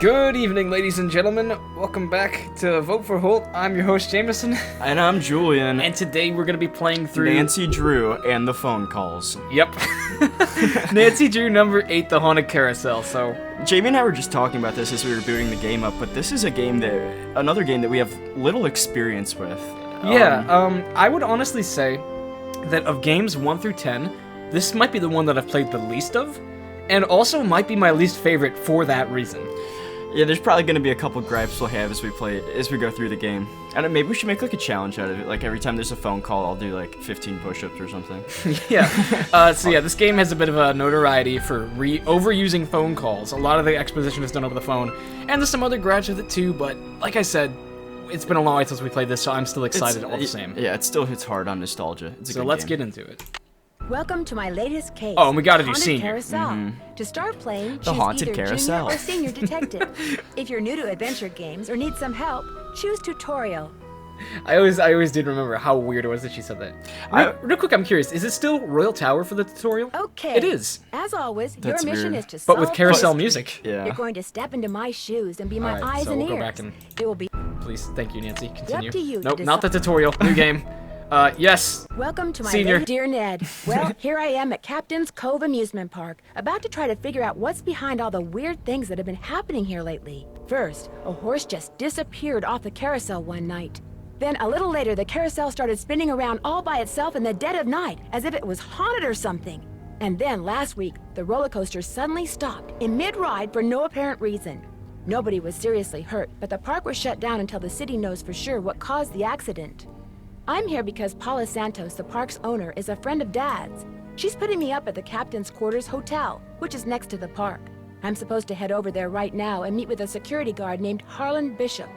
Good evening, ladies and gentlemen. Welcome back to Vote for Holt. I'm your host, Jameson. And I'm Julian. And today we're going to be playing through... Nancy Drew and the phone calls. Yep. Nancy Drew number 8, the Haunted Carousel, so... Jamie and I were just talking about this as we were booting the game up, but this is another game that we have little experience with. I would honestly say that of games 1 through 10, this might be the one that I've played the least of, and also might be my least favorite for that reason. Yeah, there's probably going to be a couple gripes we'll have as we go through the game. And maybe we should make like a challenge out of it. Like every time there's a phone call, I'll do like 15 push-ups or something. This game has a bit of a notoriety for overusing phone calls. A lot of the exposition is done over the phone, and there's some other gripes with it too. But like I said, it's been a long while since we played this, so I'm still excited all the same. Yeah, it still hits hard on nostalgia. So let's get into it. Welcome to my latest case. Oh, and we gotta do Haunted senior. Carousel. To start playing, choose Haunted either Carousel. junior or senior detective. If you're new to adventure games or need some help, choose tutorial. I always did remember how weird it was that she said that. Real quick, I'm curious. Is it still Royal Tower for the tutorial? Okay. It is. As always, That's your mission weird. is to solve But with carousel the mystery. music. Yeah. You're going to step into my shoes and be my Alright, eyes so and we'll ears. go back and- It will be. Please, thank you, Nancy. Continue. Up to you to Nope, not the decide. tutorial. New game. Yes. Welcome to my Senior. Dear Ned. Well, here I am at Captain's Cove amusement park, about to try to figure out what's behind all the weird things that have been happening here lately. First, a horse just disappeared off the carousel one night. Then a little later, the carousel started spinning around all by itself in the dead of night, as if it was haunted or something. And then last week, the roller coaster suddenly stopped in mid-ride for no apparent reason. Nobody was seriously hurt, but the park was shut down until the city knows for sure what caused the accident. I'm here because Paula Santos, the park's owner, is a friend of Dad's. She's putting me up at the Captain's Quarters Hotel, which is next to the park. I'm supposed to head over there right now and meet with a security guard named Harlan Bishop.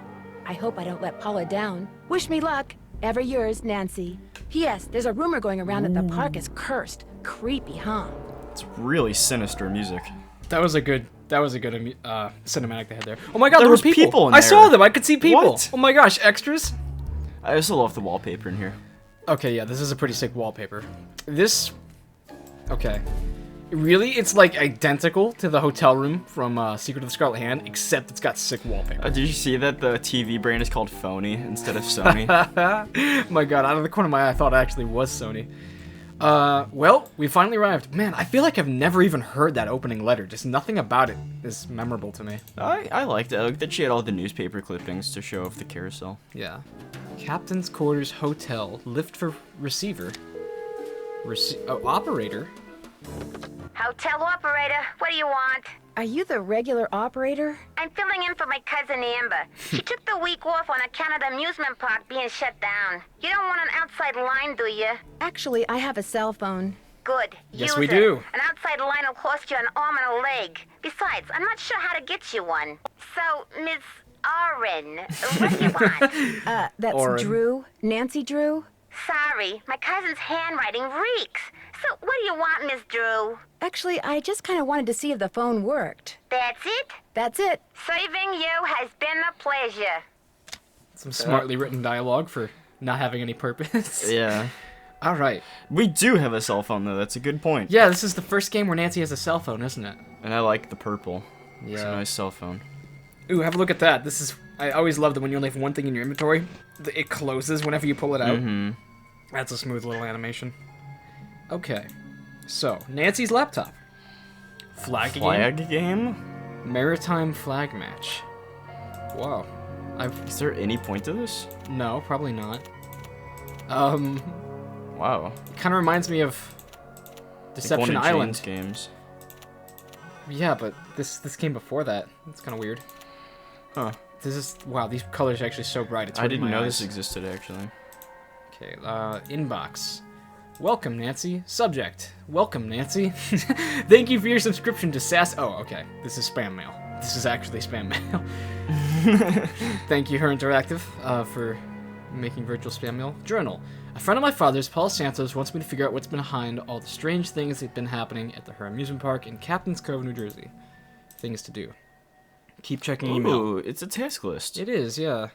I hope I don't let Paula down. Wish me luck. Ever yours, Nancy. P.S. There's a rumor going around that the park is cursed. Creepy, huh? It's really sinister music. That was a good cinematic they had there. Oh my god, There there was were people. people in I saw there. them. I could see people. What? Oh my gosh, extras. I also love the wallpaper in here. Okay, yeah, this is a pretty sick wallpaper. Okay. Really, it's like identical to the hotel room from Secret of the Scarlet Hand, except it's got sick wallpaper. Did you see that the TV brand is called Phony instead of Sony? My god, out of the corner of my eye, I thought it actually was Sony. Well, we finally arrived. Man, I feel like I've never even heard that opening letter. Just nothing about it is memorable to me. I liked it. I liked that she had all the newspaper clippings to show off the carousel. Yeah. Captain's Quarters Hotel. Lift for receiver. Operator? Hotel operator, what do you want? Are you the regular operator? I'm filling in for my cousin Amber. She took the week off on account of the amusement park being shut down. You don't want an outside line, do you? Actually, I have a cell phone. Good. Yes, Use we it. do. An outside line will cost you an arm and a leg. Besides, I'm not sure how to get you one. So, Miss Oren, what do you want? That's Oren. Drew? Nancy Drew? Sorry, my cousin's handwriting reeks. So, what do you want, Miss Drew? Actually, I just kind of wanted to see if the phone worked. That's it? That's it. Serving you has been a pleasure. Some smartly written dialogue for not having any purpose. Yeah. All right. We do have a cell phone, though. That's a good point. Yeah, this is the first game where Nancy has a cell phone, isn't it? And I like the purple. Yeah. It's a nice cell phone. Ooh, have a look at that. I always love that when you only have one thing in your inventory, it closes whenever you pull it out. Mm-hmm. That's a smooth little animation. Okay. So, Nancy's laptop. Flag game? Flag game? Maritime flag match. Wow. Is there any point to this? No, probably not. Wow. It kind of reminds me of Deception Like one of Island. Jane's games. Yeah, but this came before that. It's kind of weird. Huh. Wow, these colors are actually so bright. It's I hurting didn't my know eyes. this existed, actually. Okay, inbox. Welcome, Nancy. Subject. Welcome, Nancy. Thank you for your subscription to SAS. Oh, okay. This is spam mail. This is actually spam mail. Thank you, Her Interactive, for making virtual spam mail. Journal. A friend of my father's, Paul Santos, wants me to figure out what's behind all the strange things that have been happening at the Her Amusement Park in Captain's Cove, New Jersey. Things to do. Keep checking email. Ooh, it's a task list. It is, yeah.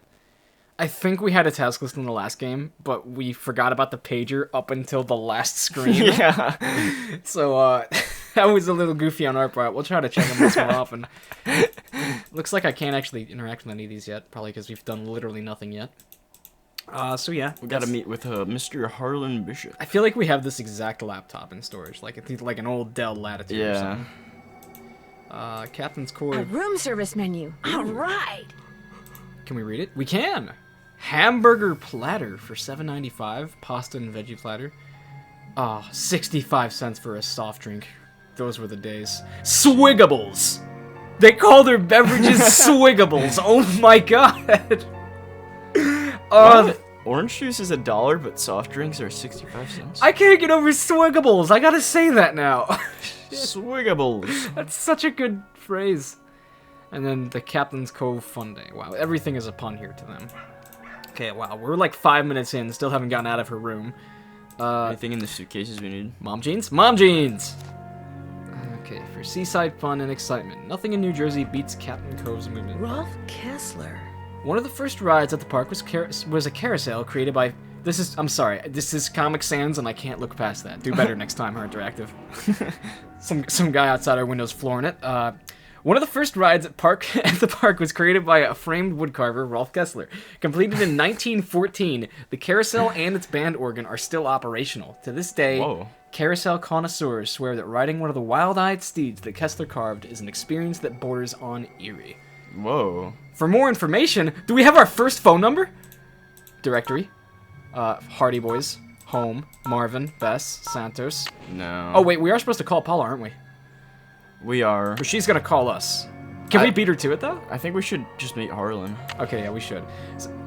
I think we had a task list in the last game, but we forgot about the pager up until the last screen. Yeah. So, that was a little goofy on our part. We'll try to check them this more often. Looks like I can't actually interact with any of these yet, probably because we've done literally nothing yet. So yeah. We gotta meet with Mr. Harlan Bishop. I feel like we have this exact laptop in storage, like an old Dell Latitude or something. Captain's A Cove. room service menu. All right. Can we read it? We can! Hamburger platter for $7.95. Pasta and veggie platter. 65 cents for a soft drink. Those were the days. Swiggables! They call their beverages Swiggables! Oh my god! Orange juice is $1, but soft drinks are 65 cents. I can't get over Swiggables! I gotta say that now! Swiggables! That's such a good phrase. And then the Captain's Cove Fun Day. Wow, everything is a pun here to them. Okay, wow, we're like 5 minutes in, still haven't gotten out of her room. Anything in the suitcases we need? Mom jeans? Mom jeans! Okay, for seaside fun and excitement, nothing in New Jersey beats Captain Cove's movement. Rolf Kessler. One of the first rides at the park was a carousel created by... I'm sorry, this is Comic Sans and I can't look past that. Do better next time, Her Interactive. some guy outside our windows flooring it. One of the first rides at the park was created by a framed woodcarver, Rolf Kessler. Completed in 1914, the carousel and its band organ are still operational. To this day, Whoa. Carousel connoisseurs swear that riding one of the wild-eyed steeds that Kessler carved is an experience that borders on eerie. Whoa. For more information, do we have our first phone number? Directory. Hardy Boys. Home. Marvin. Bess. Santos. No. Oh, wait, we are supposed to call Paula, aren't we? We are. But she's gonna call us. Can we beat her to it, though? I think we should just meet Harlan. Okay, yeah, we should.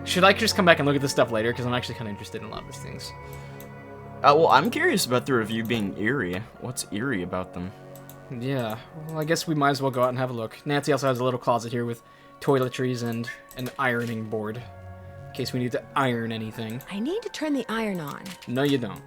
Should I just come back and look at this stuff later? Because I'm actually kind of interested in a lot of these things. Well, I'm curious about the review being eerie. What's eerie about them? Yeah, well, I guess we might as well go out and have a look. Nancy also has a little closet here with toiletries and an ironing board. In case we need to iron anything. I need to turn the iron on. No, you don't.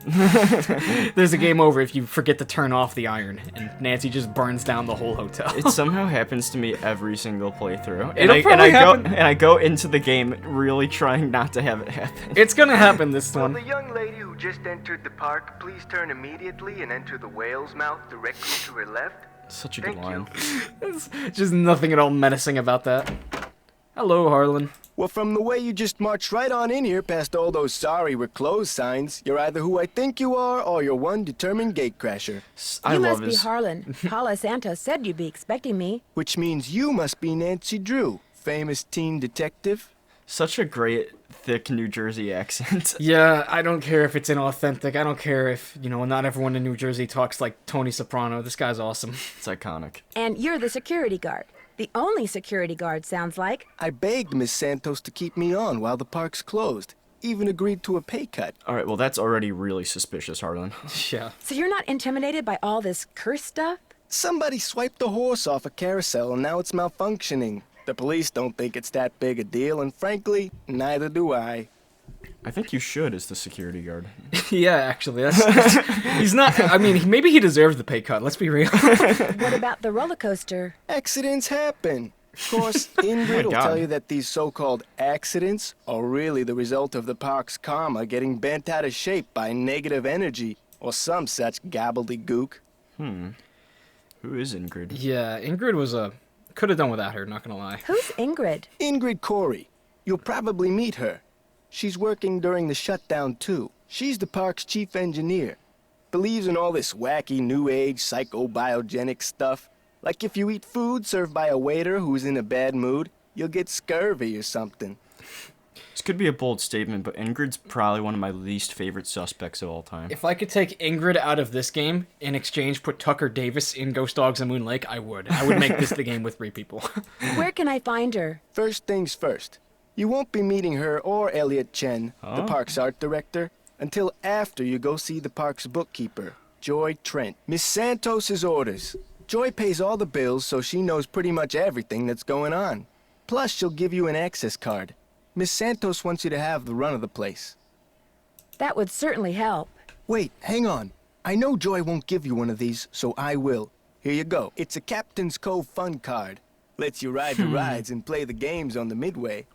There's a game over if you forget to turn off the iron, and Nancy just burns down the whole hotel. It somehow happens to me every single playthrough. It'll I go into the game really trying not to have it happen. It's gonna happen this Will one. the young lady who just entered the park please turn immediately and enter the whale's mouth directly to her left? Such a good Thank line. There's just nothing at all menacing about that. Hello, Harlan. Well, from the way you just marched right on in here past all those sorry we're closed signs, you're either who I think you are or you're one determined gatecrasher. I You love must be his. Harlan. Paula Santos said you'd be expecting me. Which means you must be Nancy Drew, famous teen detective. Such a great, thick New Jersey accent. Yeah, I don't care if it's inauthentic. I don't care if, not everyone in New Jersey talks like Tony Soprano. This guy's awesome. It's iconic. And you're the security guard. The only security guard, sounds like. I begged Miss Santos to keep me on while the park's closed. Even agreed to a pay cut. All right, well, that's already really suspicious, Harlan. Yeah. So you're not intimidated by all this curse stuff? Somebody swiped a horse off a carousel and now it's malfunctioning. The police don't think it's that big a deal, and frankly, neither do I. I think you should as the security guard. Yeah, actually, he's not. I mean, maybe he deserves the pay cut. Let's be real. What about the roller coaster? Accidents happen. Of course, Ingrid will God. tell you that these so-called accidents are really the result of the park's karma getting bent out of shape by negative energy or some such gobbledygook. Who is Ingrid? Yeah, Ingrid was could have done without her, not gonna lie. Who's Ingrid? Ingrid Corey. You'll probably meet her. She's working during the shutdown, too. She's the park's chief engineer. Believes in all this wacky new age psychobiogenic stuff. Like if you eat food served by a waiter who's in a bad mood, you'll get scurvy or something. This could be a bold statement, but Ingrid's probably one of my least favorite suspects of all time. If I could take Ingrid out of this game, in exchange put Tucker Davis in Ghost Dogs and Moon Lake, I would. I would make this the game with 3 people. Where can I find her? First things first. You won't be meeting her or Elliot Chen, the park's art director, until after you go see the park's bookkeeper, Joy Trent. Miss Santos's orders. Joy pays all the bills, so she knows pretty much everything that's going on. Plus, she'll give you an access card. Miss Santos wants you to have the run of the place. That would certainly help. Wait, hang on. I know Joy won't give you one of these, so I will. Here you go. It's a Captain's Cove fun card. Lets you ride the rides and play the games on the midway.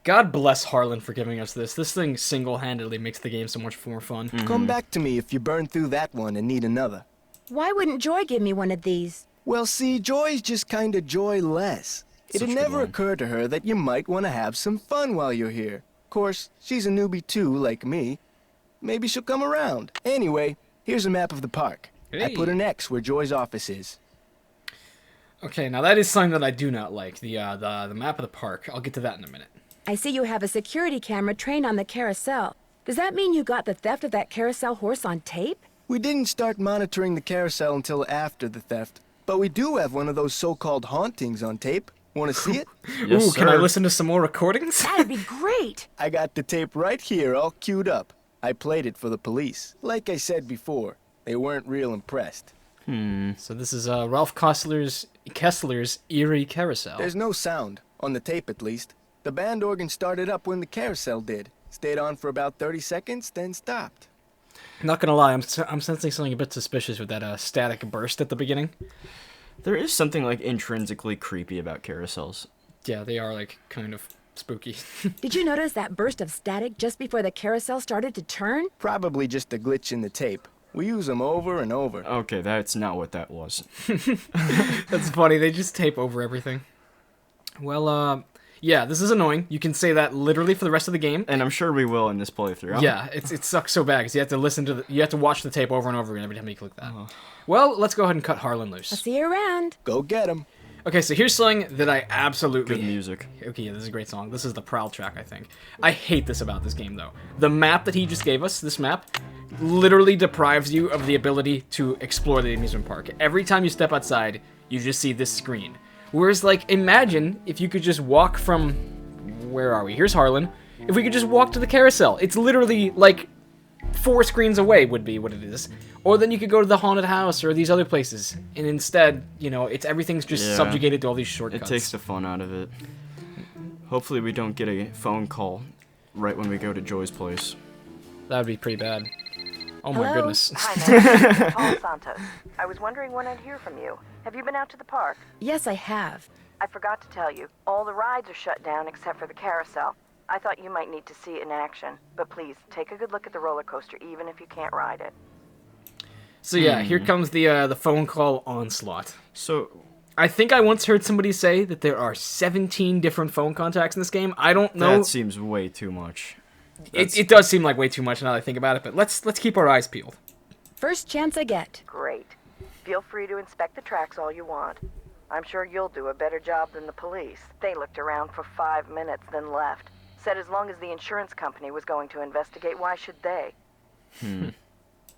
God bless Harlan for giving us this. This thing single-handedly makes the game so much more fun. Come back to me if you burn through that one and need another. Why wouldn't Joy give me one of these? Well, see, Joy's just kinda joyless. It'd never occur to her that you might want to have some fun while you're here. Of course, she's a newbie too, like me. Maybe she'll come around. Anyway, here's a map of the park. I put an X where Joy's office is. Okay, now that is something that I do not like, the map of the park. I'll get to that in a minute. I see you have a security camera trained on the carousel. Does that mean you got the theft of that carousel horse on tape? We didn't start monitoring the carousel until after the theft, but we do have one of those so-called hauntings on tape. Want to see it? Ooh, can I listen to some more recordings? That'd be great! I got the tape right here, all queued up. I played it for the police. Like I said before, they weren't real impressed. So this is Ralph Kessler's Eerie Carousel. There's no sound, on the tape at least. The band organ started up when the carousel did. Stayed on for about 30 seconds, then stopped. Not gonna lie, I'm sensing something a bit suspicious with that static burst at the beginning. There is something like intrinsically creepy about carousels. Yeah, they are like kind of spooky. Did you notice that burst of static just before the carousel started to turn? Probably just a glitch in the tape. We use them over and over. Okay, that's not what that was. That's funny, they just tape over everything. Well, yeah, this is annoying. You can say that literally for the rest of the game. And I'm sure we will in this playthrough. Yeah, it sucks so bad because you have to you have to watch the tape over and over again every time you click that. Well, let's go ahead and cut Harlan loose. I'll see you around. Go get him. Okay, so here's something that I absolutely... Good music. Okay, yeah, this is a great song. This is the Prowl track, I think. I hate this about this game, though. The map that he just gave us, this map, literally deprives you of the ability to explore the amusement park. Every time you step outside, you just see this screen. Whereas, like, imagine if you could just walk from... Where are we? Here's Harlan. If we could just walk to the carousel. It's literally, like, 4 screens away would be what it is. Or then you could go to the haunted house or these other places. And instead, you know, everything's just subjugated to all these shortcuts. It takes the fun out of it. Hopefully we don't get a phone call right when we go to Joy's place. That would be pretty bad. Oh Hello? my goodness. Hi, Nancy. Paul Santos. I was wondering when I'd hear from you. Have you been out to the park? Yes, I have. I forgot to tell you. All the rides are shut down except for the carousel. I thought you might need to see it in action. But please, take a good look at the roller coaster, even if you can't ride it. So yeah, here comes the phone call onslaught. So, I think I once heard somebody say that there are 17 different phone contacts in this game. I don't know. that seems way too much. It does seem like way too much now that I think about it, but let's keep our eyes peeled. First chance I get. Great. Feel free to inspect the tracks all you want. I'm sure you'll do a better job than the police. They looked around for 5 minutes, then left. Said as long as the insurance company was going to investigate, why should they?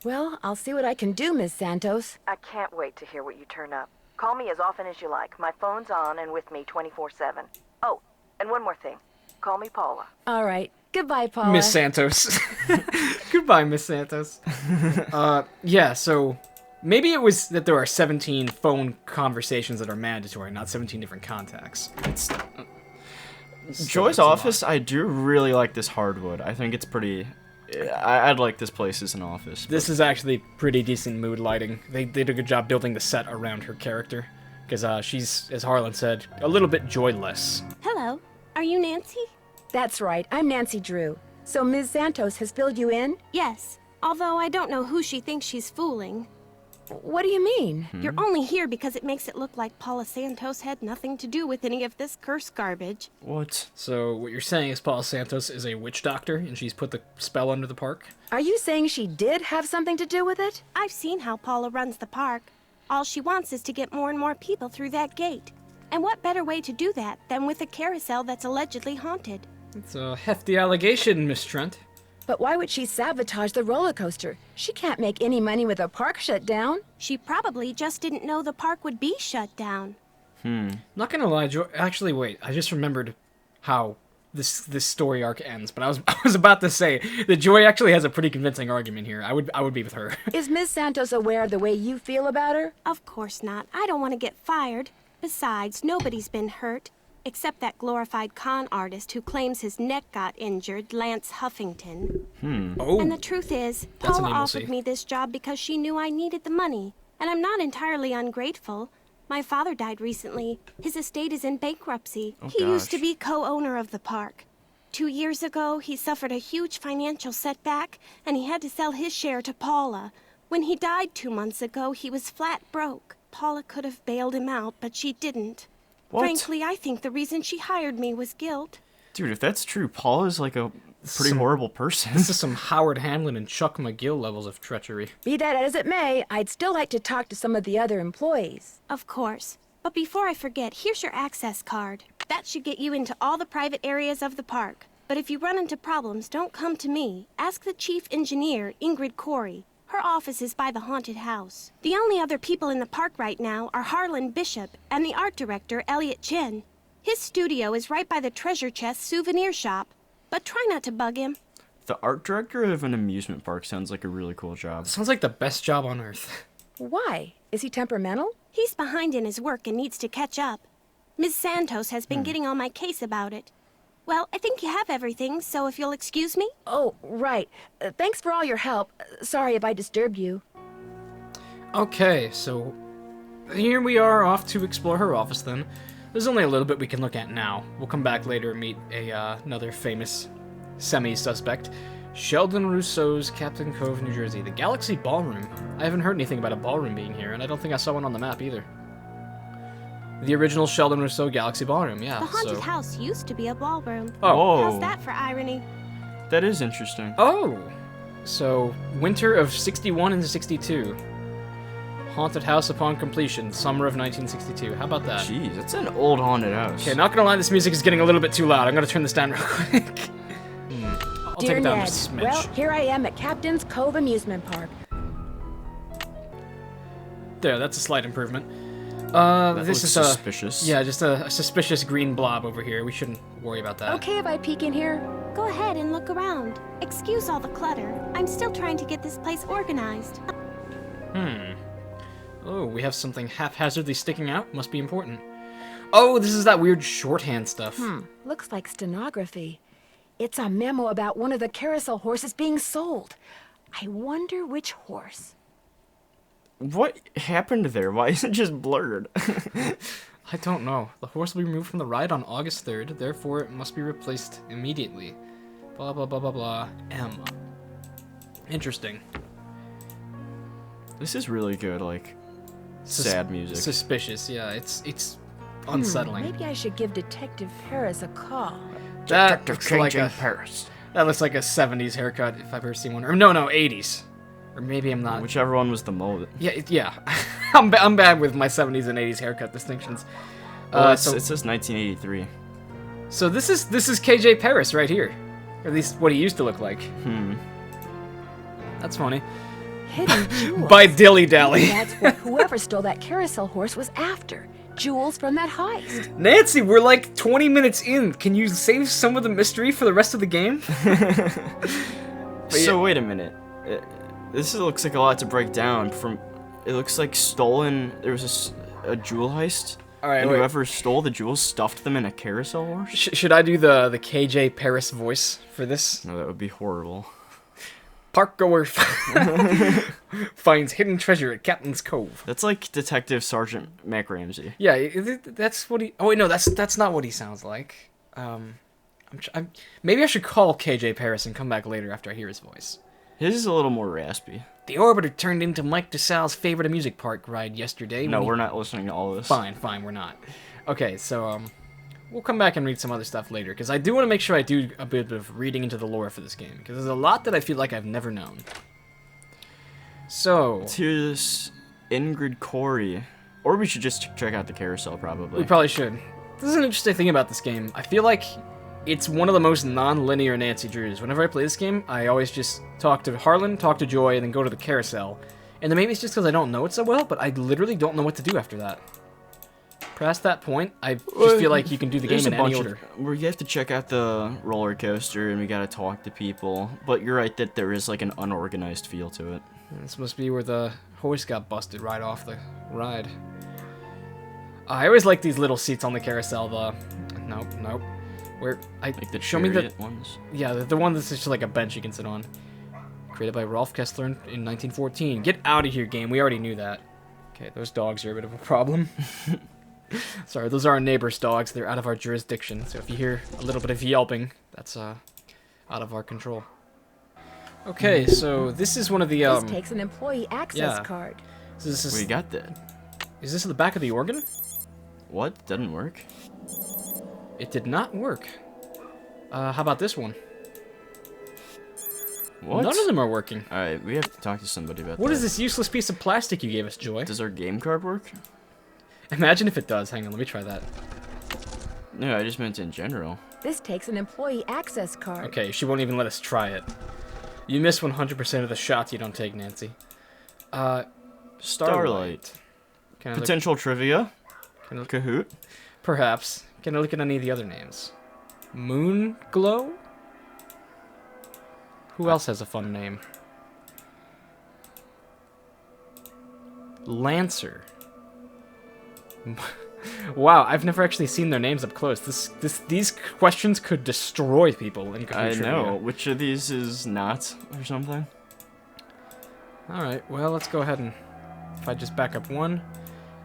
Well, I'll see what I can do, Ms. Santos. I can't wait to hear what you turn up. Call me as often as you like. My phone's on and with me 24/7. Oh, and one more thing. Call me Paula. All right. Goodbye, Paula. Miss Santos. Goodbye, Miss Santos. Yeah, so maybe it was that there are 17 phone conversations that are mandatory, not 17 different contacts. Joy's office, I do really like this hardwood. I think it's pretty... I'd like this place as an office. This is actually pretty decent mood lighting. They did a good job building the set around her character. Because she's, as Harlan said, a little bit joyless. Hello. Are you Nancy? That's right. I'm Nancy Drew. So Ms. Santos has filled you in? Yes. Although I don't know who she thinks she's fooling. What do you mean? You're only here because it makes it look like Paula Santos had nothing to do with any of this cursed garbage. What? So what you're saying is Paula Santos is a witch doctor, and she's put the spell under the park? Are you saying she did have something to do with it? I've seen how Paula runs the park. All she wants is to get more and more people through that gate. And what better way to do that than with a carousel that's allegedly haunted? It's a hefty allegation, Miss Trent. But why would she sabotage the roller coaster? She can't make any money with the park shut down. She probably just didn't know the park would be shut down. Not gonna lie, Joy. Actually, wait. I just remembered how this story arc ends. But I was about to say that Joy actually has a pretty convincing argument here. I would be with her. Is Ms. Santos aware of the way you feel about her? Of course not. I don't want to get fired. Besides, nobody's been hurt. Except that glorified con artist who claims his neck got injured, Lance Huffington. Oh, And the truth is, That's a Paula name we'll offered see. me this job because she knew I needed the money. And I'm not entirely ungrateful. My father died recently. His estate is in bankruptcy. He used to gosh. be co-owner of the park. 2 years ago, he suffered a huge financial setback, and he had to sell his share to Paula. When he died 2 months ago, he was flat broke. Paula could have bailed him out, but she didn't. What? Frankly, I think the reason she hired me was guilt. Dude, if that's true, Paul is like a pretty Some- horrible person. This is some Howard Hamlin and Chuck McGill levels of treachery. Be that as it may, I'd still like to talk to some of the other employees. Of course. But before I forget, here's your access card. That should get you into all the private areas of the park. But if you run into problems, don't come to me. Ask the chief engineer, Ingrid Corey. Her office is by the haunted house. The only other people in the park right now are Harlan Bishop and the art director, Elliot Chen. His studio is right by the treasure chest souvenir shop. But try not to bug him. The art director of an amusement park sounds like a really cool job. Sounds like the best job on earth. Why? Is he temperamental? He's behind in his work and needs to catch up. Ms. Santos has been getting on my case about it. Well, I think you have everything, so if you'll excuse me. Oh, right. Thanks for all your help. Sorry if I disturbed you. Okay, so here we are off to explore her office then. There's only a little bit we can look at now. We'll come back later and meet another famous semi-suspect. Sheldon Rousseau's Captain Cove, New Jersey. The Galaxy Ballroom. I haven't heard anything about a ballroom being here, and I don't think I saw one on the map either. The original Sheldon Rousseau Galaxy Ballroom, yeah. The haunted house used to be a ballroom. Oh. How's that for irony? That is interesting. Oh! So, winter of 61 and 62. Haunted house upon completion, summer of 1962. How about that? Jeez, that's an old haunted house. Okay, not gonna lie, this music is getting a little bit too loud. I'm gonna turn this down real quick. I'll take Dear it down Ned, just a smidge. well, here I am at Captain's Cove Amusement Park. There, that's a slight improvement. That This looks is suspicious. Yeah, just a suspicious green blob over here. We shouldn't worry about that. Okay if I peek in here? Go ahead and look around. Excuse all the clutter. I'm still trying to get this place organized. Oh, we have something haphazardly sticking out. Must be important. Oh, this is that weird shorthand stuff. Looks like stenography. It's a memo about one of the carousel horses being sold. I wonder which horse. What happened there? Why is it just blurred? I don't know. The horse will be removed from the ride on August 3rd, therefore it must be replaced immediately. Blah, blah, blah, blah, blah. M. Interesting. This is really good, like, sad music. Suspicious, yeah. It's unsettling. Maybe I should give Detective Paris a call. That looks like a Paris. That looks like a 70s haircut if I've ever seen one. Or no, 80s. Or maybe I'm not. Whichever one was the mullet. Yeah. I'm bad with my 70s and 80s haircut distinctions. Well, it says 1983. So this is KJ Paris right here. Or at least what he used to look like. That's funny. Hidden jewels. By Dilly Dally. That's what whoever stole that carousel horse was after. Jewels from that heist. Nancy, we're like 20 minutes in. Can you save some of the mystery for the rest of the game? So wait a minute. This looks like a lot to break down. It looks like stolen. There was a jewel heist. All right, and wait. whoever stole the jewels stuffed them in a carousel horse. Should I do the KJ Paris voice for this? No, that would be horrible. Park goer finds hidden treasure at Captain's Cove. That's like Detective Sergeant Mac Ramsey. Yeah, that's what he. Oh wait, no, that's not what he sounds like. Maybe I should call KJ Paris and come back later after I hear his voice. His is a little more raspy. The Orbiter turned into Mike DeSalle's favorite amusement park ride yesterday. No, we're not listening to all this. Fine, we're not. Okay, so we'll come back and read some other stuff later, because I do want to make sure I do a bit of reading into the lore for this game, because there's a lot that I feel like I've never known. So Here's Ingrid Corey. Or we should just check out the carousel, probably. we probably should. This is an interesting thing about this game. I feel like it's one of the most non-linear Nancy Drews. Whenever I play this game, I always just talk to Harlan, talk to Joy, and then go to the carousel. And then maybe it's just because I don't know it so well, but I literally don't know what to do after that. Past that point, I just feel like you can do the game in any order. Where you have to check out the roller coaster, and we gotta talk to people. But you're right that there is like an unorganized feel to it. This must be where the horse got busted right off the ride. I always like these little seats on the carousel. Nope. Where Like the show me the chariot ones. Yeah, the one that's just like a bench you can sit on. Created by Rolf Kessler in 1914. Get out of here, game. We already knew that. Okay, those dogs are a bit of a problem. Sorry, those are our neighbor's dogs. They're out of our jurisdiction. So if you hear a little bit of yelping, that's out of our control. Okay, so this is one of the This takes an employee access yeah. card. So this is We got that. Is this the back of the organ? What? Didn't work? It did not work. How about this one? What? None of them are working. Alright, we have to talk to somebody about that. What is this useless piece of plastic you gave us, Joy? Does our game card work? Imagine if it does. Hang on, let me try that. No, I just meant in general. This takes an employee access card. Okay, she won't even let us try it. You miss 100% of the shots you don't take, Nancy. Starlight. Can I look, Potential trivia? can I look, Kahoot? perhaps. Can I look at any of the other names? Moon Glow? Who else has a fun name? Lancer. Wow, I've never actually seen their names up close. These questions could destroy people in Kahoot I trivia. know. Which of these is not, or something? Alright, well, let's go ahead and... If I just back up one...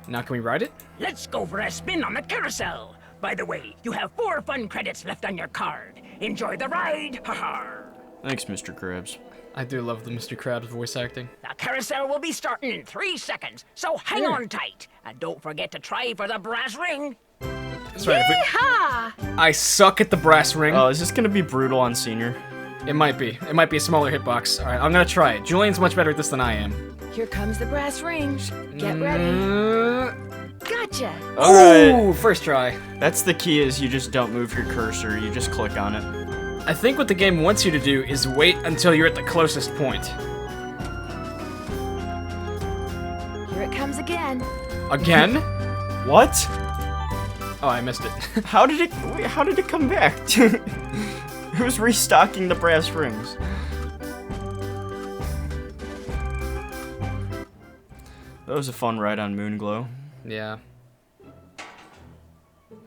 Now can we ride it? Let's go for a spin on the carousel. By the way, you have 4 fun credits left on your card. Enjoy the ride, haha. Thanks, Mr. Krabs. I do love the Mr. Krabs voice acting. The carousel will be starting in 3 seconds, so hang on tight. And don't forget to try for the brass ring. That's right. Ha! I suck at the brass ring. Oh, is this gonna be brutal on Senior? It might be. It might be a smaller hitbox. Alright, I'm gonna try it. Julian's much better at this than I am. Here comes the brass ring. Get ready. Gotcha. Alright. Ooh, first try. That's the key, is you just don't move your cursor, you just click on it. I think what the game wants you to do is wait until you're at the closest point. Here it comes again. Again? What? Oh, I missed it. How did it come back? Who's restocking the brass rings? That was a fun ride on Moonglow. Yeah.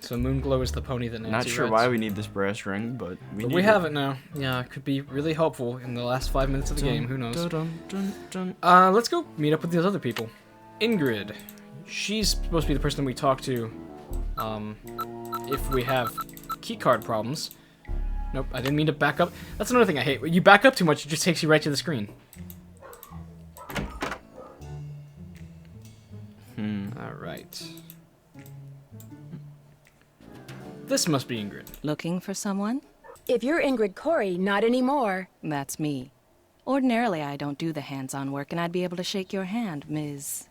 So Moonglow is the pony that Nancy Not sure rides. why we need this brass ring, but we need We it. have it now. Yeah, it could be really helpful in the last 5 minutes of the game. Who knows? Dun, dun, dun. Let's go meet up with these other people. Ingrid. She's supposed to be the person we talk to, if we have keycard problems. Nope, I didn't mean to back up. That's another thing I hate. When you back up too much, it just takes you right to the screen. Alright. This must be Ingrid. Looking for someone? If you're Ingrid Corey, not anymore. That's me. Ordinarily, I don't do the hands-on work, and I'd be able to shake your hand, Ms.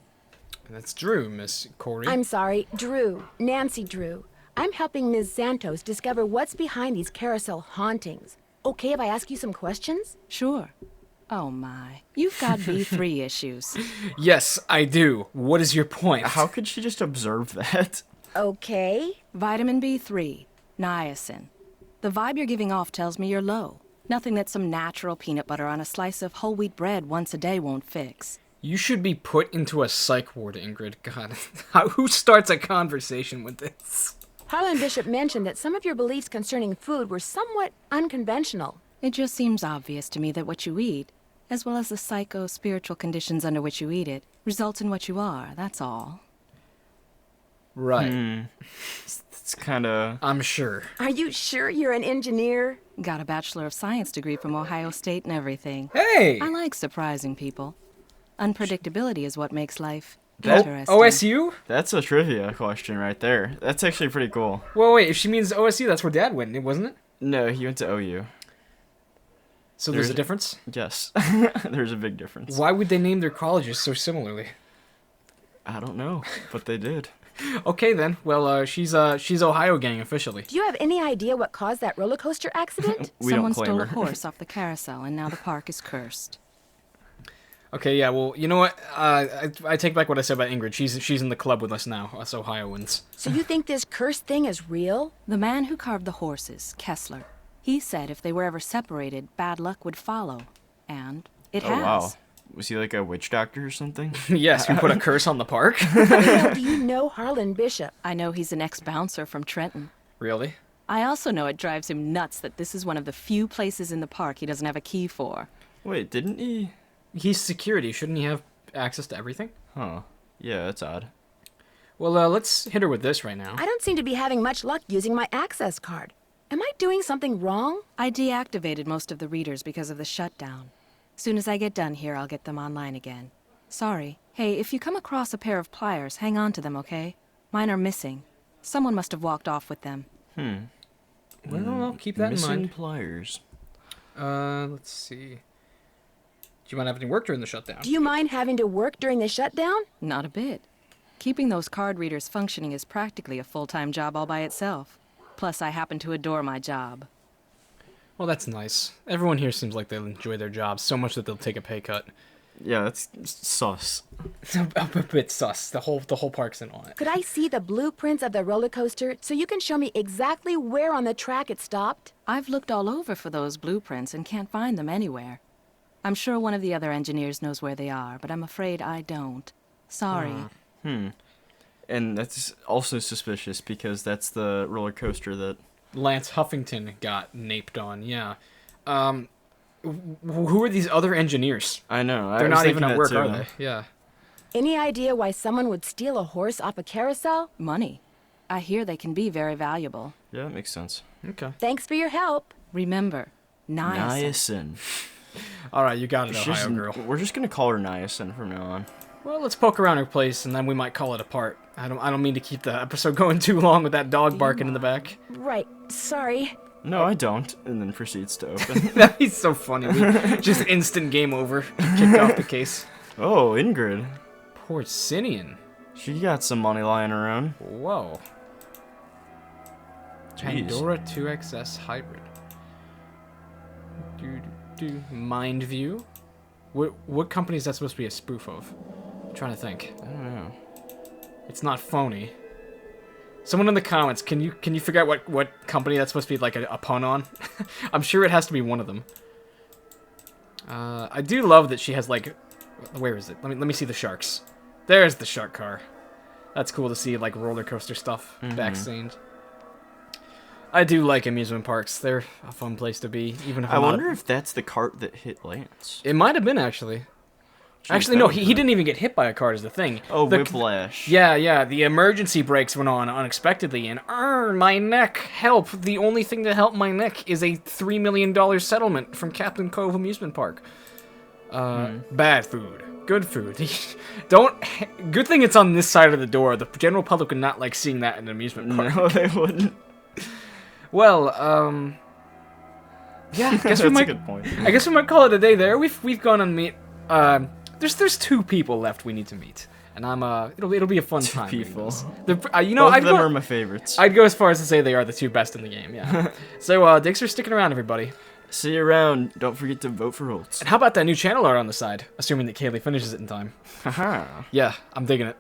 That's Drew, Miss Corey. I'm sorry, Drew. Nancy Drew. I'm helping Ms. Santos discover what's behind these carousel hauntings. Okay if I ask you some questions? Sure. Oh my. You've got B3 issues. Yes, I do. What is your point? How could she just observe that? Okay. Vitamin B3. Niacin. The vibe you're giving off tells me you're low. Nothing that some natural peanut butter on a slice of whole wheat bread once a day won't fix. You should be put into a psych ward, Ingrid. God, who starts a conversation with this? Harlan Bishop mentioned that some of your beliefs concerning food were somewhat unconventional. It just seems obvious to me that what you eat, as well as the psycho-spiritual conditions under which you eat it, results in what you are, that's all. Right. It's kinda... I'm sure. Are you sure you're an engineer? Got a Bachelor of Science degree from Ohio State and everything. Hey! I like surprising people. Unpredictability is what makes life That- interesting. OSU? That's a trivia question right there. That's actually pretty cool. Well, wait, if she means OSU, that's where Dad went, wasn't it? No, he went to OU. So there's a difference? Yes. There's a big difference. Why would they name their colleges so similarly? I don't know, but they did. Okay then. Well, she's Ohio gang officially. Do you have any idea what caused that roller coaster accident? We Someone don't claim stole her. a horse off the carousel, and now the park is cursed. Okay, yeah. Well, you know what? I take back what I said about Ingrid. She's in the club with us now, us Ohioans. So you think this curse thing is real? The man who carved the horses, Kessler, he said if they were ever separated, bad luck would follow. And it Oh, has. wow. Was he like a witch doctor or something? Yes, we put a curse on the park. How the hell do you know Harlan Bishop? I know he's an ex-bouncer from Trenton. Really? I also know it drives him nuts that this is one of the few places in the park he doesn't have a key for. Wait, didn't he? He's security. Shouldn't he have access to everything? Huh. Yeah, that's odd. Well, let's hit her with this right now. I don't seem to be having much luck using my access card. Am I doing something wrong? I deactivated most of the readers because of the shutdown. Soon as I get done here, I'll get them online again. Sorry. Hey, if you come across a pair of pliers, hang on to them, okay? Mine are missing. Someone must have walked off with them. Well, I'll keep that in Missing mind. pliers. Let's see. Do you mind having to work during the shutdown? Do you mind having to work during the shutdown? Not a bit. Keeping those card readers functioning is practically a full-time job all by itself. Plus, I happen to adore my job. Well, that's nice. Everyone here seems like they'll enjoy their jobs so much that they'll take a pay cut. Yeah, that's sus. A bit sus. The whole park's in on it. Could I see the blueprints of the roller coaster so you can show me exactly where on the track it stopped? I've looked all over for those blueprints and can't find them anywhere. I'm sure one of the other engineers knows where they are, but I'm afraid I don't. Sorry. And that's also suspicious because that's the roller coaster that... Lance Huffington got naped on, yeah. Who are these other engineers? I know. They're not even at work, are they? Yeah. Any idea why someone would steal a horse off a carousel? Money. I hear they can be very valuable. Yeah, that makes sense. Okay. Thanks for your help. Remember, niacin. Niacin. All right, you got it, Ohio girl. We're just gonna call her Niacin from now on. Well, let's poke around her place, and then we might call it apart. I don't mean to keep the episode going too long with that dog barking in the back. Right. Sorry. No, I don't. And then proceeds to open. That'd be so funny. Just instant game over. Kicked off the case. Oh, Ingrid. Porcinian. She got some money lying around. Whoa. Jeez. Pandora 2XS Hybrid. Mind View. What company is that supposed to be a spoof of? I'm trying to think. I don't know. It's not phony. Someone in the comments, can you figure out what company that's supposed to be like a pun on? I'm sure it has to be one of them. I do love that she has like, where is it? Let me see the sharks. There's the shark car. That's cool to see like roller coaster stuff backstage. I do like amusement parks. They're a fun place to be, even if I wonder if that's the cart that hit Lance. It might have been actually. Actually, no, he didn't even get hit by a cart is the thing. Oh, whiplash. Yeah, the emergency brakes went on unexpectedly, and my neck, help. The only thing that helped my neck is a $3 million settlement from Captain Cove Amusement Park. Bad food. Good food. Good thing it's on this side of the door. The general public would not like seeing that in an amusement park. No, they wouldn't. Well, yeah, I guess we might. That's a good point. I guess we might call it a day there. We've gone and meet. There's 2 people left we need to meet, and it'll be a fun time. 2 people. Both of them are my favorites. I'd go as far as to say they are the 2 best in the game. Yeah. So thanks for sticking around, everybody. See you around. Don't forget to vote for Holt. And how about that new channel art on the side? Assuming that Kaylee finishes it in time. Haha. Yeah, I'm digging it.